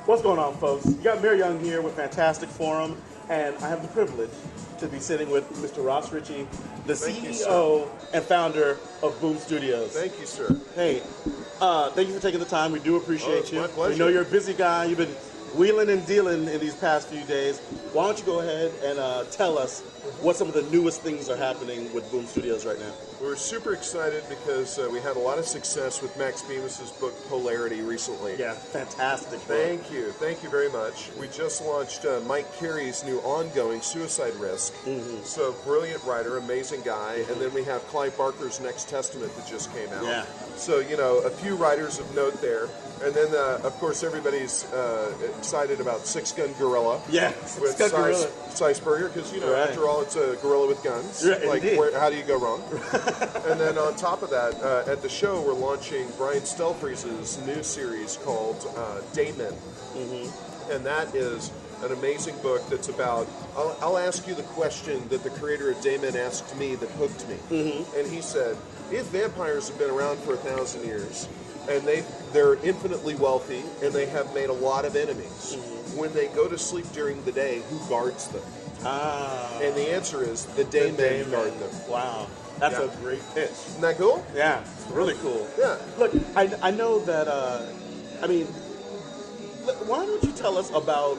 What's going on, folks? You got Mayor Young here with Fantastic Forum, and I have the privilege to be sitting with Mr. Ross Richie, the CEO and founder of Boom Studios. Thank you, sir. Hey, thank you for taking the time. We do appreciate you. My pleasure. We know you're a busy guy. You've been wheeling and dealing in these past few days. Why don't you go ahead and tell us what some of the newest things are happening with Boom Studios right now? We're super excited because we had a lot of success with Max Bemis's book Polarity recently. Yeah, fantastic. Thank you very much. We just launched Mike Carey's new ongoing Suicide Risk. So brilliant writer, amazing guy. And then we have Clive Barker's Next Testament that just came out. Yeah. So, you know, a few writers of note there. And then, of course, everybody's excited about Six Gun Gorilla. Yeah, with Cy Spurrier, because, you know, after all, it's a gorilla with guns. Right, like, indeed. how do you go wrong? And then on top of that, at the show, we're launching Brian Stelfreeze's new series called Daymen. And that is an amazing book that's about, I'll ask you the question that the creator of Daymen asked me that hooked me. And he said, if vampires have been around for 1,000 years, and they're infinitely wealthy, and they have made a lot of enemies, when they go to sleep during the day, who guards them? And the answer is the Daymen guard them. Wow. That's a great pitch. Isn't that cool? Yeah, it's really cool. Yeah. Look, I know that, I mean, why don't you tell us about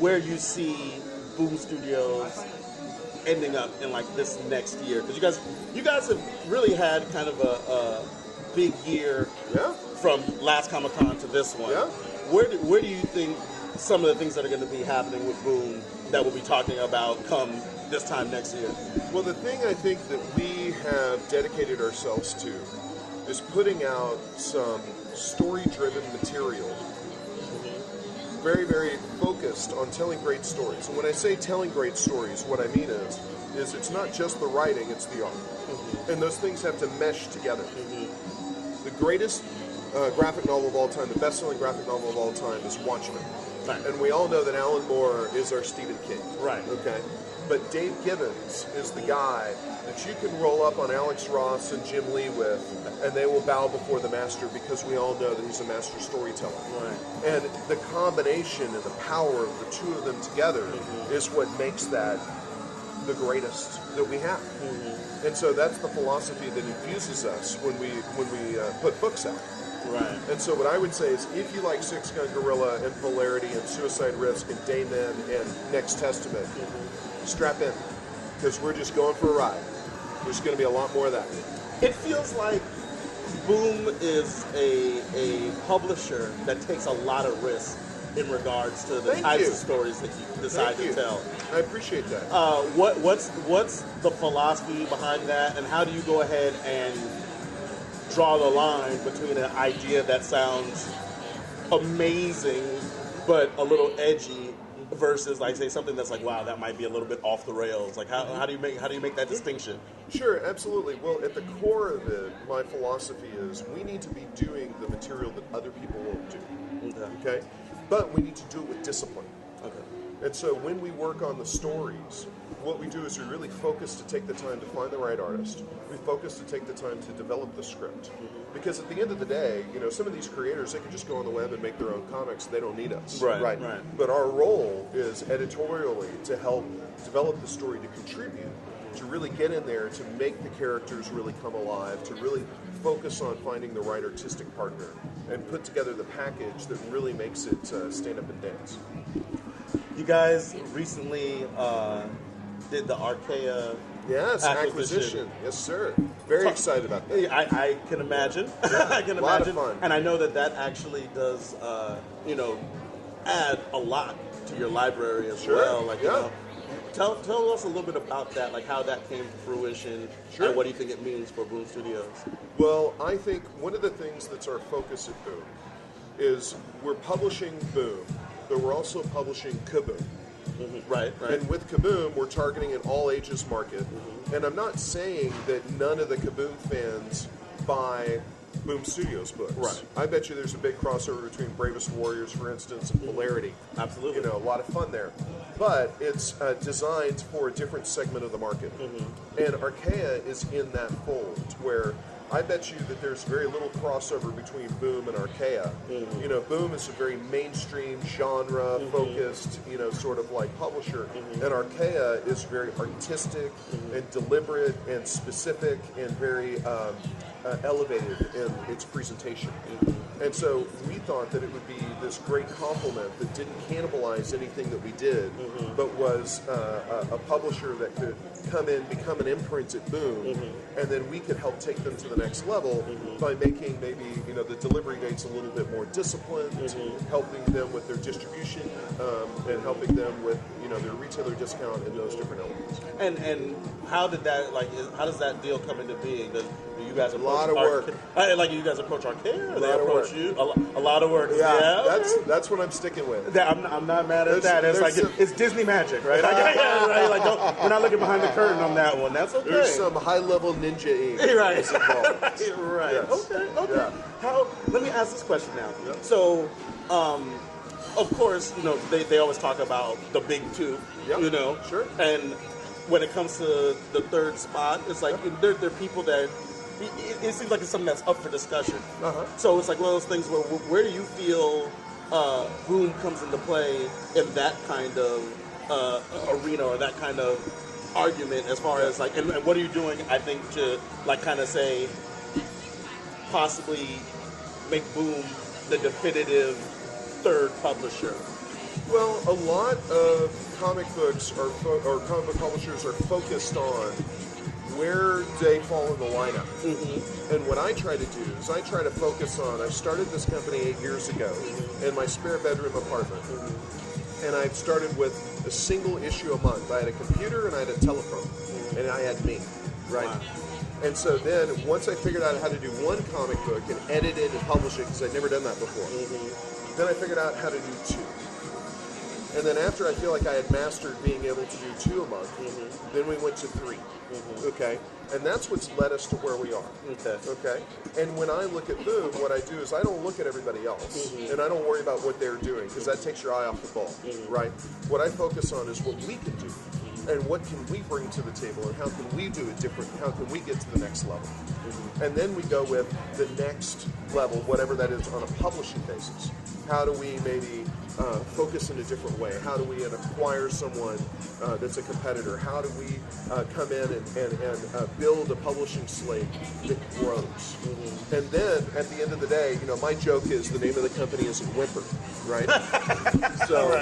where you see Boom Studios ending up in like this next year? Because you guys have really had kind of a big year from last Comic-Con to this one. Yeah. Where do you think some of the things that are going to be happening with Boom that we'll be talking about come this time next year? Well, the thing I think that we have dedicated ourselves to is putting out some story-driven material, very, very focused on telling great stories. And when I say telling great stories, what I mean is it's not just the writing, it's the art. And those things have to mesh together. The greatest graphic novel of all time, the best-selling graphic novel of all time is Watchmen. Right. And we all know that Alan Moore is our Stephen King. Right. Okay? But Dave Gibbons is the guy that you can roll up on Alex Ross and Jim Lee with, and they will bow before the master because we all know that he's a master storyteller. Right. And the combination and the power of the two of them together is what makes that the greatest that we have. And so that's the philosophy that infuses us when we put books out. Right. And so what I would say is, if you like Six Gun Gorilla and Polarity and Suicide Risk and Daymen and Next Testament, strap in, because we're just going for a ride. There's going to be a lot more of that. It feels like Boom is a publisher that takes a lot of risk in regards to the types of stories that you decide to tell. I appreciate that. What's the philosophy behind that, and how do you go ahead and draw the line between an idea that sounds amazing but a little edgy versus, like, say, something that's like, wow, that might be a little bit off the rails? Like, how do you make that distinction? Sure, absolutely. Well, at the core of it, my philosophy is we need to be doing the material that other people won't do. Okay? But we need to do it with discipline. Okay. And so when we work on the stories, what we do is we really focus to take the time to find the right artist. We focus to take the time to develop the script. Because at the end of the day, you know, some of these creators, they can just go on the web and make their own comics. They don't need us. Right. But our role is editorially to help develop the story, to contribute, to really get in there, to make the characters really come alive, to really focus on finding the right artistic partner, and put together the package that really makes it stand up and dance. You guys recently did the Archaia acquisition. Yes, sir. Very excited about that. I can imagine. I can imagine. A lot of fun. And I know that actually does, add a lot to your library as well. Like, you know, tell us a little bit about that, like how that came to fruition, and what do you think it means for Boom Studios? Well, I think one of the things that's our focus at Boom is we're publishing Boom, but we're also publishing Kaboom. Right. And with Kaboom, we're targeting an all-ages market. And I'm not saying that none of the Kaboom fans buy Boom Studios books. Right. I bet you there's a big crossover between Bravest Warriors, for instance, and Polarity. Absolutely. You know, a lot of fun there. But it's designed for a different segment of the market. And Archaia is in that fold, where I bet you that there's very little crossover between Boom and Archaia. You know, Boom is a very mainstream genre focused, you know, sort of like publisher, and Archaia is very artistic and deliberate and specific and very elevated in its presentation. And so we thought that it would be this great complement that didn't cannibalize anything that we did, but was a publisher that could come in, become an imprint at Boom, and then we could help take them to the next level by making maybe, you know, the delivery dates a little bit more disciplined, helping them with their distribution, and helping them with, you know, their retailer discount and those different elements. And how did that, like, how does that deal come into being? Do you guys approach a lot of work? Like, you guys approach Archaia, or they approach you? A lot of work. Yeah, that's what I'm sticking with. I'm not mad at that. It's like it's Disney magic, right? Right? Like, we're not looking behind the curtain on that one. That's okay. There's some high-level ninja-ing. Right. Right. Yes. Okay. Yeah. Let me ask this question now. Yeah. So, of course, you know, they always talk about the big two. Yeah. You know. Sure. And when it comes to the third spot, it's like there are people that it seems like it's something that's up for discussion. So it's like one of those things where do you feel Boom comes into play in that kind of arena or that kind of argument, as far as like, and what are you doing, I think, to like kind of say possibly make Boom the definitive third publisher? Well, a lot of comic books or comic book publishers are focused on where they fall in the lineup. And what I try to do is I try to focus on, I started this company 8 years ago in my spare bedroom apartment. And I started with a single issue a month. I had a computer and I had a telephone. And I had me, right? Wow. And so then, once I figured out how to do one comic book and edit it and publish it, because I'd never done that before, then I figured out how to do two. And then after I feel like I had mastered being able to do two a month, then we went to three. Okay? And that's what's led us to where we are. Okay? And when I look at Boom, what I do is I don't look at everybody else. And I don't worry about what they're doing, because that takes your eye off the ball. Right? What I focus on is what we can do. And what can we bring to the table, and how can we do it different? How can we get to the next level? And then we go with the next level, whatever that is, on a publishing basis. How do we maybe focus in a different way? How do we acquire someone that's a competitor? How do we come in and build a publishing slate that grows? And then at the end of the day, you know, my joke is the name of the company isn't Whimper, right? So,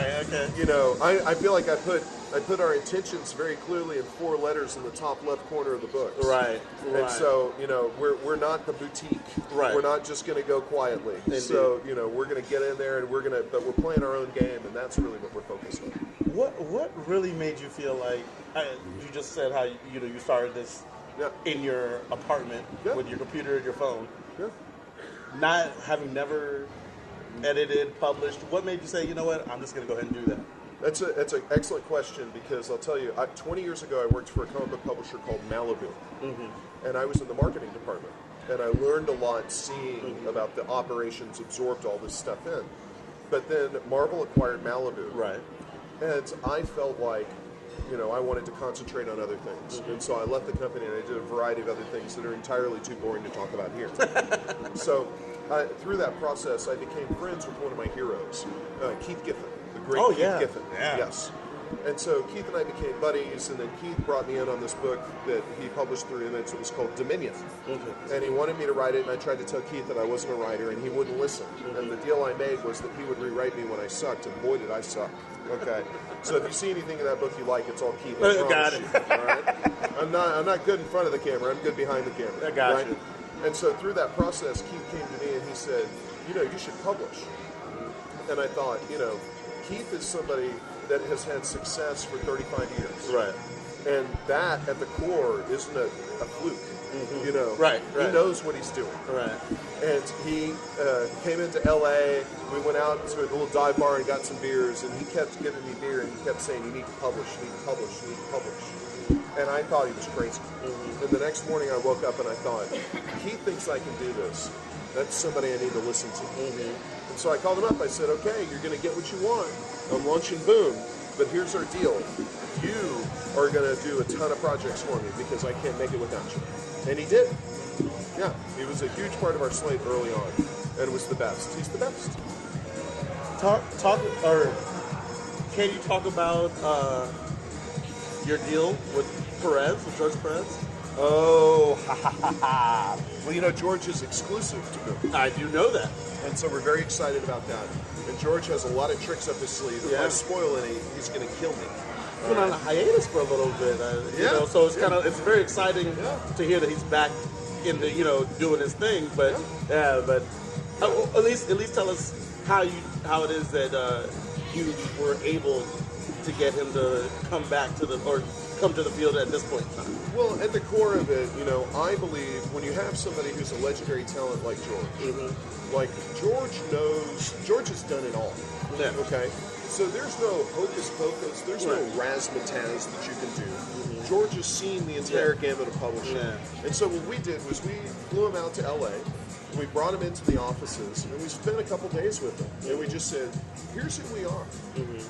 you know, I feel like I put our intentions very clearly in 4 letters in the top left corner of the book. Right. And so, you know, we're not the boutique. Right. We're not just going to go quietly. Indeed. So, you know, we're going to get in there and but we're playing our own game, and that's really what we're focused on. What really made you feel like, you just said how, you know, you started this in your apartment with your computer and your phone. Not having never edited, published, what made you say, you know what, I'm just going to go ahead and do that? That's an excellent question, because I'll tell you, 20 years ago I worked for a comic book publisher called Malibu, and I was in the marketing department, and I learned a lot seeing about the operations, absorbed all this stuff in. But then Marvel acquired Malibu, and I felt like, you know, I wanted to concentrate on other things, and so I left the company and I did a variety of other things that are entirely too boring to talk about here. So through that process, I became friends with one of my heroes, Keith Giffen. Great Keith Giffen. Yes. And so Keith and I became buddies, and then Keith brought me in on this book that he published through Image. It was called Dominion. And he wanted me to write it, and I tried to tell Keith that I wasn't a writer, and he wouldn't listen. And the deal I made was that he would rewrite me when I sucked, and boy did I suck. Okay. So if you see anything in that book you like, it's all Keith. Got it. All right? I'm not good in front of the camera. I'm good behind the camera. I got you. And so through that process, Keith came to me and he said, you know, you should publish. And I thought, you know, Keith is somebody that has had success for 35 years. Right. And that, at the core, isn't a fluke. You know? Right. He knows what he's doing. Right. And he came into L.A., we went out to a little dive bar and got some beers, and he kept giving me beer, and he kept saying, you need to publish, you need to publish, you need to publish. And I thought he was crazy. And the next morning I woke up and I thought, Keith thinks I can do this. That's somebody I need to listen to. And so I called him up. I said, okay, you're going to get what you want. I'm launching Boom, but here's our deal. You are going to do a ton of projects for me because I can't make it without you. And he did. Yeah, he was a huge part of our slate early on, and was the best. He's the best. Can you talk about your deal with Perez, with George Perez? Oh, well, George is exclusive to Boom. I do know that. And so we're very excited about that. And George has a lot of tricks up his sleeve. If I spoil any, he's going to kill me. He's been on a hiatus for a little bit, so it's very exciting to hear that he's back in the, doing his thing. But at least tell us how it is that you were able to get him to come to the field at this point in time. Well, at the core of it, I believe when you have somebody who's a legendary talent like George, like George has done it all. Yeah. Okay? So there's no hocus pocus, there's no razzmatazz that you can do. George has seen the entire gamut of publishing. Yeah. And so what we did was we flew him out to LA, we brought him into the offices, and we spent a couple days with him. And we just said, here's who we are.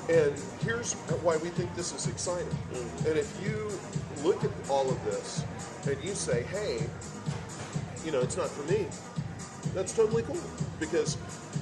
And here's why we think this is exciting. And if you look at all of this, and you say, hey, it's not for me, that's totally cool. Because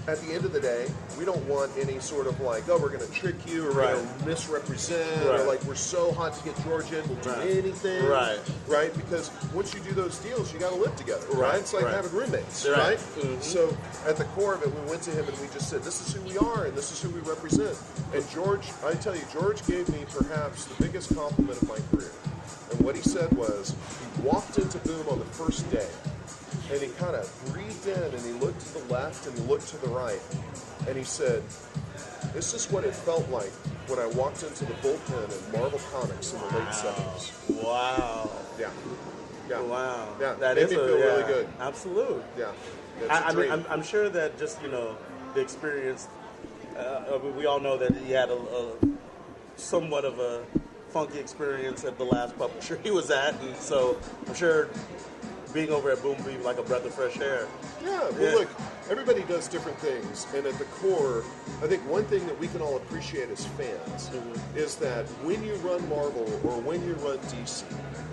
at the end of the day, we don't want any sort of like, oh, we're going to trick you, or we're going to misrepresent, or like we're so hot to get George in, we'll do anything. Right? Because once you do those deals, you got to live together. Right? It's like having roommates. Right? So at the core of it, we went to him and we just said, this is who we are and this is who we represent. And George, I tell you, George gave me perhaps the biggest compliment of my career. And what he said was, he walked into Boom on the first day, and he kind of breathed in, and he looked to the left, and he looked to the right, and he said, this is what it felt like when I walked into the bullpen in Marvel Comics in the late 70s. Wow. Yeah. Wow. Yeah. That made me feel really good. Absolute. Yeah. I mean, I'm sure that just, the experience, we all know that he had a somewhat of a funky experience at the last publisher he was at, and so I'm sure being over at Boom be like a breath of fresh air. Yeah, well, look, everybody does different things, and at the core, I think one thing that we can all appreciate as fans is that when you run Marvel or when you run DC,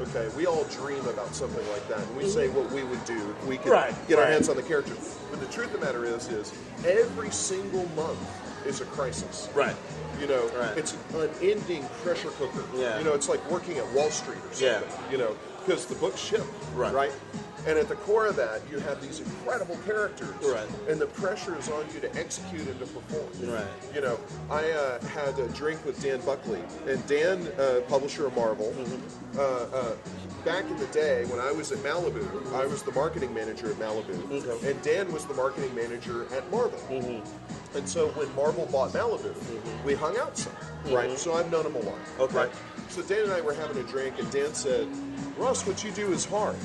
okay, we all dream about something like that, and we say what we would do if we could get our hands on the characters. But the truth of the matter is every single month is a crisis. Right. It's an unending pressure cooker. Yeah. It's like working at Wall Street or something. Because the books ship. Right. And at the core of that, you have these incredible characters. Right. And the pressure is on you to execute and to perform. Right. I had a drink with Dan Buckley, and Dan, publisher of Marvel, back in the day when I was at Malibu, I was the marketing manager at Malibu, and Dan was the marketing manager at Marvel. And so when Marvel bought Malibu, we hung out some, right? So I've known him a lot. Okay. Right? So Dan and I were having a drink, and Dan said, Ross, what you do is hard.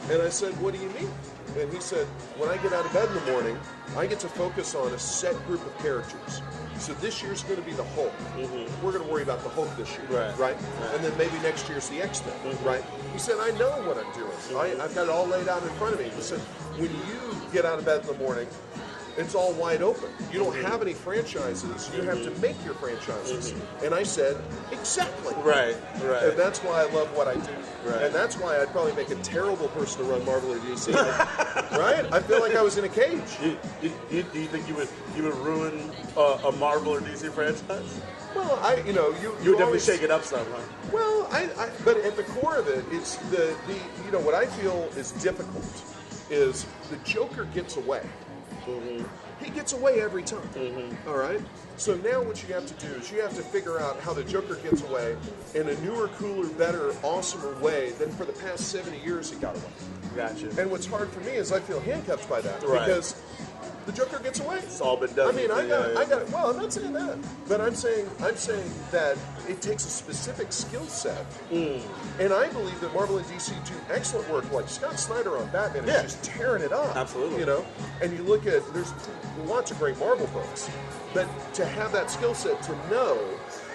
And I said, what do you mean? And he said, when I get out of bed in the morning, I get to focus on a set group of characters. So this year's going to be the Hulk. We're going to worry about the Hulk this year, right? And then maybe next year's the X-Men, right? He said, I know what I'm doing. I've got it all laid out in front of me. He said, when you get out of bed in the morning, it's all wide open. You don't have any franchises. You have to make your franchises. And I said, exactly. Right. And that's why I love what I do. Right. And that's why I'd probably make a terrible person to run Marvel or DC. Right? I feel like I was in a cage. Do you think you would ruin a Marvel or DC franchise? Well, you would definitely shake it up some, huh? Well, but at the core of it, it's the what I feel is difficult is the Joker gets away. He gets away every time. All right? So now what you have to do is you have to figure out how the Joker gets away in a newer, cooler, better, awesomer way than for the past 70 years he got away. Gotcha. And what's hard for me is I feel handcuffed by that. Because the Joker gets away. It's all been done. I mean, I got. Well, I'm not saying that, but I'm saying that it takes a specific skill set, and I believe that Marvel and DC do excellent work. Like Scott Snyder on Batman is just tearing it up. Absolutely. And you look at there's lots of great Marvel books, but to have that skill set to know.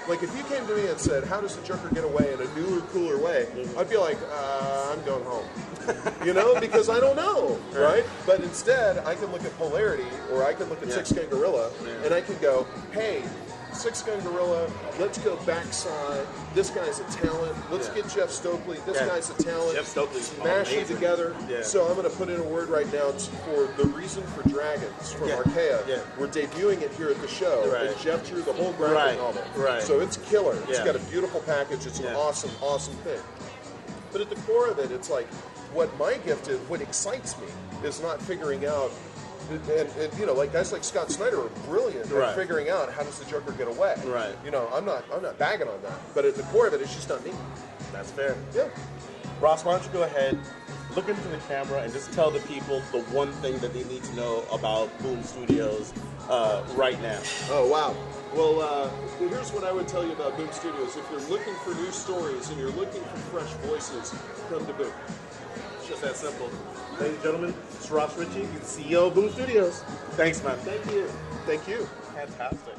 Like, if you came to me and said, how does the Joker get away in a newer, cooler way, I'd be like, I'm going home. Because I don't know, right? But instead, I can look at Polarity, or I can look at Six Gang Gorilla, and I can go, hey, 6-gun gorilla. Let's go backside. This guy's a talent. Let's get Jeff Stokely. This guy's a talent. Jeff Stokely's smash it together. Yeah. So I'm going to put in a word right now for The Reason for Dragons from Archaia. Yeah. We're debuting it here at the show. Right. And Jeff drew the whole graphic novel. Right. So it's killer. It's Yeah. got a beautiful package. It's an awesome, awesome thing. But at the core of it, it's like what my gift is, what excites me is not figuring out. And you know, like guys like Scott Snyder are brilliant at figuring out how does the Joker get away. Right. You know, I'm not bagging on that. But at the core of it, it's just not me. That's fair. Yeah. Ross, why don't you go ahead, look into the camera, and just tell the people the one thing that they need to know about Boom Studios right now. Oh, wow. Well, here's what I would tell you about Boom Studios. If you're looking for new stories and you're looking for fresh voices, come to Boom. It's just that simple. Ladies and gentlemen, it's Ross Richie, the CEO of Boom Studios. Thanks, man. Thank you. Thank you. Fantastic.